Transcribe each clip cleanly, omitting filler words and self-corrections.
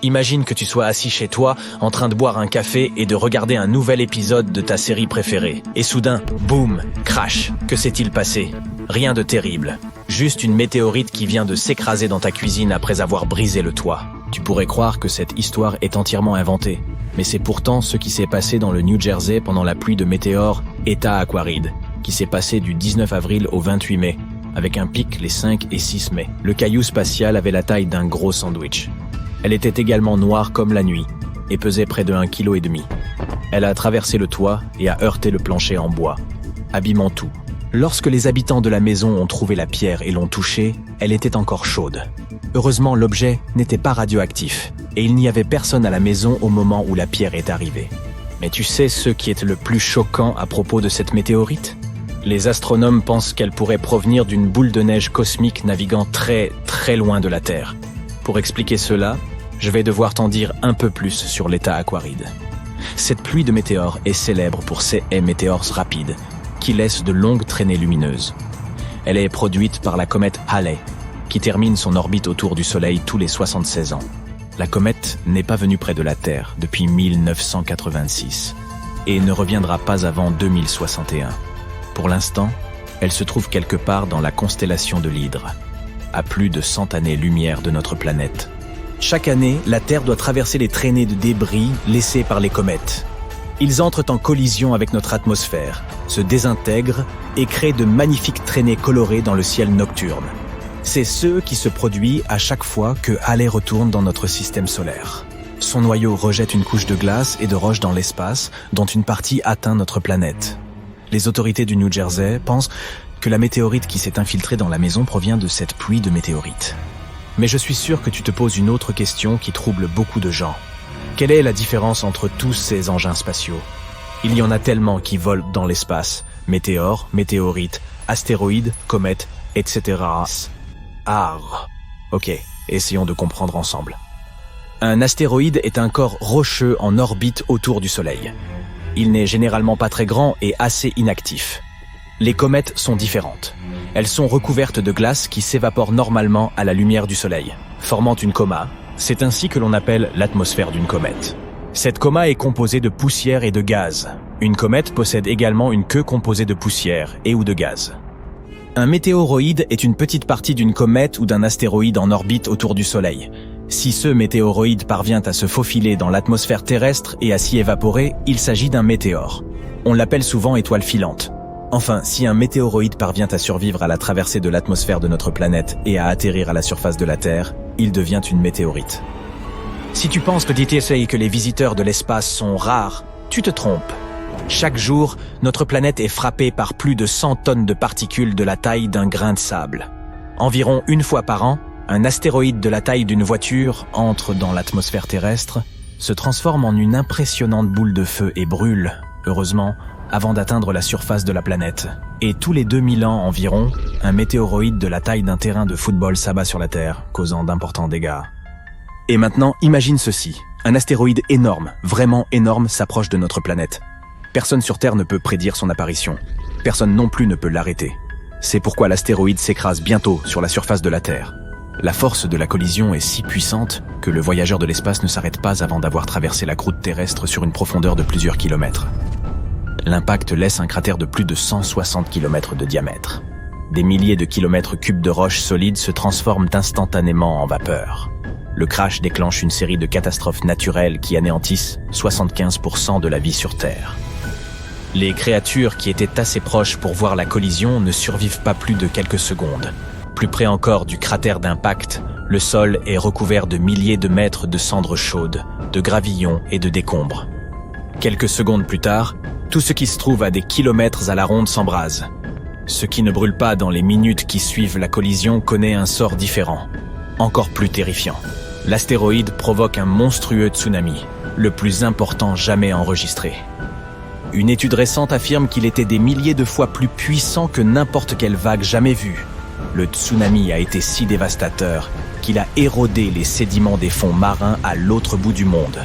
Imagine que tu sois assis chez toi, en train de boire un café et de regarder un nouvel épisode de ta série préférée. Et soudain, boum, crash. Que s'est-il passé? Rien de terrible. Juste une météorite qui vient de s'écraser dans ta cuisine après avoir brisé le toit. Tu pourrais croire que cette histoire est entièrement inventée. Mais c'est pourtant ce qui s'est passé dans le New Jersey pendant la pluie de météores Eta Aquarides, qui s'est passé du 19 avril au 28 mai, avec un pic les 5 et 6 mai. Le caillou spatial avait la taille d'un gros sandwich. Elle était également noire comme la nuit et pesait près de 1,5 kg. Elle a traversé le toit et a heurté le plancher en bois, abîmant tout. Lorsque les habitants de la maison ont trouvé la pierre et l'ont touchée, elle était encore chaude. Heureusement, l'objet n'était pas radioactif et il n'y avait personne à la maison au moment où la pierre est arrivée. Mais tu sais ce qui est le plus choquant à propos de cette météorite? Les astronomes pensent qu'elle pourrait provenir d'une boule de neige cosmique naviguant très, très loin de la Terre. Pour expliquer cela, je vais devoir t'en dire un peu plus sur l'Eta Aquaride. Cette pluie de météores est célèbre pour ses météores rapides, qui laissent de longues traînées lumineuses. Elle est produite par la comète Halley, qui termine son orbite autour du Soleil tous les 76 ans. La comète n'est pas venue près de la Terre depuis 1986 et ne reviendra pas avant 2061. Pour l'instant, elle se trouve quelque part dans la constellation de l'Hydre, à plus de 100 années-lumière de notre planète. Chaque année, la Terre doit traverser les traînées de débris laissées par les comètes. Ils entrent en collision avec notre atmosphère, se désintègrent et créent de magnifiques traînées colorées dans le ciel nocturne. C'est ce qui se produit à chaque fois que Halley retourne dans notre système solaire. Son noyau rejette une couche de glace et de roches dans l'espace, dont une partie atteint notre planète. Les autorités du New Jersey pensent que la météorite qui s'est infiltrée dans la maison provient de cette pluie de météorites. Mais je suis sûr que tu te poses une autre question qui trouble beaucoup de gens. Quelle est la différence entre tous ces engins spatiaux? Il y en a tellement qui volent dans l'espace. Météores, météorites, astéroïdes, comètes, etc. Ok, essayons de comprendre ensemble. Un astéroïde est un corps rocheux en orbite autour du Soleil. Il n'est généralement pas très grand et assez inactif. Les comètes sont différentes. Elles sont recouvertes de glace qui s'évapore normalement à la lumière du Soleil, formant une coma. C'est ainsi que l'on appelle l'atmosphère d'une comète. Cette coma est composée de poussière et de gaz. Une comète possède également une queue composée de poussière et ou de gaz. Un météoroïde est une petite partie d'une comète ou d'un astéroïde en orbite autour du Soleil. Si ce météoroïde parvient à se faufiler dans l'atmosphère terrestre et à s'y évaporer, il s'agit d'un météore. On l'appelle souvent étoile filante. Enfin, si un météoroïde parvient à survivre à la traversée de l'atmosphère de notre planète et à atterrir à la surface de la Terre, il devient une météorite. Si tu penses que les visiteurs de l'espace sont rares, tu te trompes. Chaque jour, notre planète est frappée par plus de 100 tonnes de particules de la taille d'un grain de sable. Environ une fois par an, un astéroïde de la taille d'une voiture entre dans l'atmosphère terrestre, se transforme en une impressionnante boule de feu et brûle, heureusement, avant d'atteindre la surface de la planète. Et tous les 2000 ans environ, un météoroïde de la taille d'un terrain de football s'abat sur la Terre, causant d'importants dégâts. Et maintenant, imagine ceci. Un astéroïde énorme, vraiment énorme, s'approche de notre planète. Personne sur Terre ne peut prédire son apparition. Personne non plus ne peut l'arrêter. C'est pourquoi l'astéroïde s'écrase bientôt sur la surface de la Terre. La force de la collision est si puissante que le voyageur de l'espace ne s'arrête pas avant d'avoir traversé la croûte terrestre sur une profondeur de plusieurs kilomètres. L'impact laisse un cratère de plus de 160 km de diamètre. Des milliers de kilomètres cubes de roches solides se transforment instantanément en vapeur. Le crash déclenche une série de catastrophes naturelles qui anéantissent 75% de la vie sur Terre. Les créatures qui étaient assez proches pour voir la collision ne survivent pas plus de quelques secondes. Plus près encore du cratère d'impact, le sol est recouvert de milliers de mètres de cendres chaudes, de gravillons et de décombres. Quelques secondes plus tard, tout ce qui se trouve à des kilomètres à la ronde s'embrase. Ce qui ne brûle pas dans les minutes qui suivent la collision connaît un sort différent, encore plus terrifiant. L'astéroïde provoque un monstrueux tsunami, le plus important jamais enregistré. Une étude récente affirme qu'il était des milliers de fois plus puissant que n'importe quelle vague jamais vue. Le tsunami a été si dévastateur qu'il a érodé les sédiments des fonds marins à l'autre bout du monde.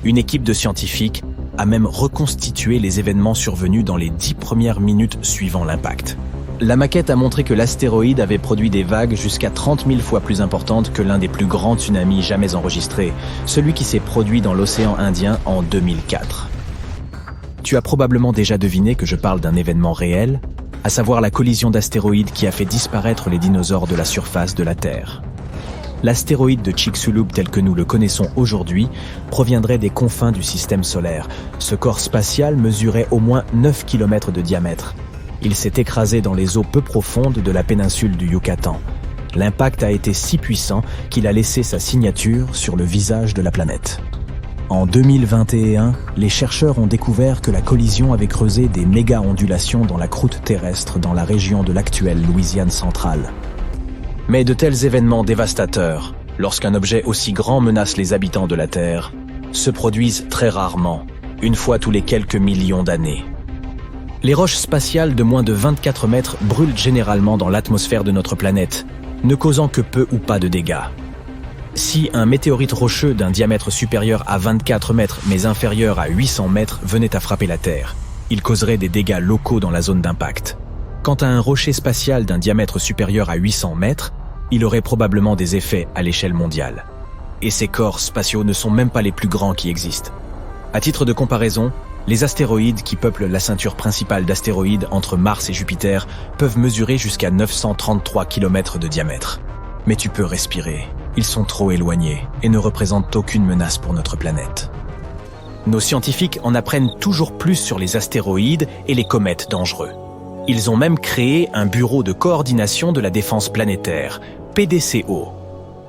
Une équipe de scientifiques a même reconstitué les événements survenus dans les 10 premières minutes suivant l'impact. La maquette a montré que l'astéroïde avait produit des vagues jusqu'à 30 000 fois plus importantes que l'un des plus grands tsunamis jamais enregistrés, celui qui s'est produit dans l'océan Indien en 2004. Tu as probablement déjà deviné que je parle d'un événement réel, à savoir la collision d'astéroïdes qui a fait disparaître les dinosaures de la surface de la Terre. L'astéroïde de Chicxulub tel que nous le connaissons aujourd'hui proviendrait des confins du système solaire. Ce corps spatial mesurait au moins 9 km de diamètre. Il s'est écrasé dans les eaux peu profondes de la péninsule du Yucatan. L'impact a été si puissant qu'il a laissé sa signature sur le visage de la planète. En 2021, les chercheurs ont découvert que la collision avait creusé des méga-ondulations dans la croûte terrestre dans la région de l'actuelle Louisiane centrale. Mais de tels événements dévastateurs, lorsqu'un objet aussi grand menace les habitants de la Terre, se produisent très rarement, une fois tous les quelques millions d'années. Les roches spatiales de moins de 24 mètres brûlent généralement dans l'atmosphère de notre planète, ne causant que peu ou pas de dégâts. Si un météorite rocheux d'un diamètre supérieur à 24 mètres mais inférieur à 800 mètres venait à frapper la Terre, il causerait des dégâts locaux dans la zone d'impact. Quant à un rocher spatial d'un diamètre supérieur à 800 mètres, il aurait probablement des effets à l'échelle mondiale. Et ces corps spatiaux ne sont même pas les plus grands qui existent. À titre de comparaison, les astéroïdes qui peuplent la ceinture principale d'astéroïdes entre Mars et Jupiter peuvent mesurer jusqu'à 933 km de diamètre. Mais tu peux respirer, ils sont trop éloignés et ne représentent aucune menace pour notre planète. Nos scientifiques en apprennent toujours plus sur les astéroïdes et les comètes dangereux. Ils ont même créé un bureau de coordination de la défense planétaire, PDCO.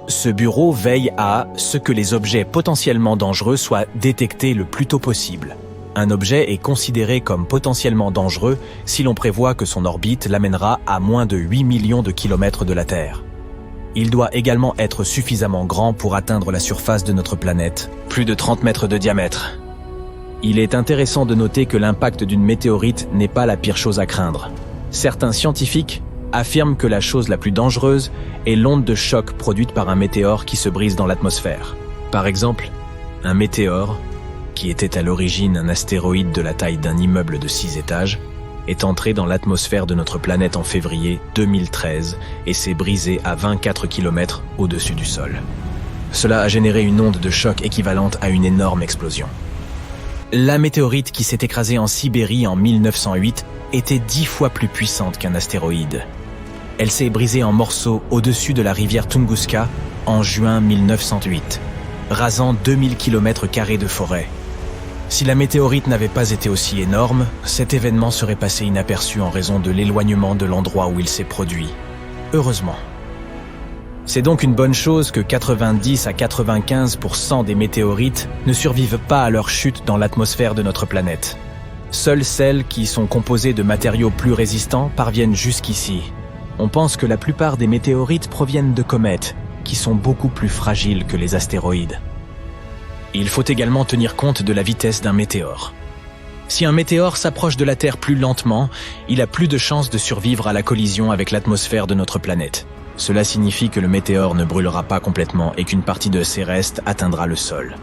Ce bureau veille à ce que les objets potentiellement dangereux soient détectés le plus tôt possible. Un objet est considéré comme potentiellement dangereux si l'on prévoit que son orbite l'amènera à moins de 8 millions de kilomètres de la Terre. Il doit également être suffisamment grand pour atteindre la surface de notre planète, plus de 30 mètres de diamètre. Il est intéressant de noter que l'impact d'une météorite n'est pas la pire chose à craindre. Certains scientifiques affirment que la chose la plus dangereuse est l'onde de choc produite par un météore qui se brise dans l'atmosphère. Par exemple, un météore, qui était à l'origine un astéroïde de la taille d'un immeuble de 6 étages, est entré dans l'atmosphère de notre planète en février 2013 et s'est brisé à 24 km au-dessus du sol. Cela a généré une onde de choc équivalente à une énorme explosion. La météorite qui s'est écrasée en Sibérie en 1908 était 10 fois plus puissante qu'un astéroïde. Elle s'est brisée en morceaux au-dessus de la rivière Tunguska en juin 1908, rasant 2000 km² de forêt. Si la météorite n'avait pas été aussi énorme, cet événement serait passé inaperçu en raison de l'éloignement de l'endroit où il s'est produit. Heureusement. C'est donc une bonne chose que 90 à 95% des météorites ne survivent pas à leur chute dans l'atmosphère de notre planète. Seules celles qui sont composées de matériaux plus résistants parviennent jusqu'ici. On pense que la plupart des météorites proviennent de comètes, qui sont beaucoup plus fragiles que les astéroïdes. Il faut également tenir compte de la vitesse d'un météore. Si un météore s'approche de la Terre plus lentement, il a plus de chances de survivre à la collision avec l'atmosphère de notre planète. Cela signifie que le météore ne brûlera pas complètement et qu'une partie de ses restes atteindra le sol.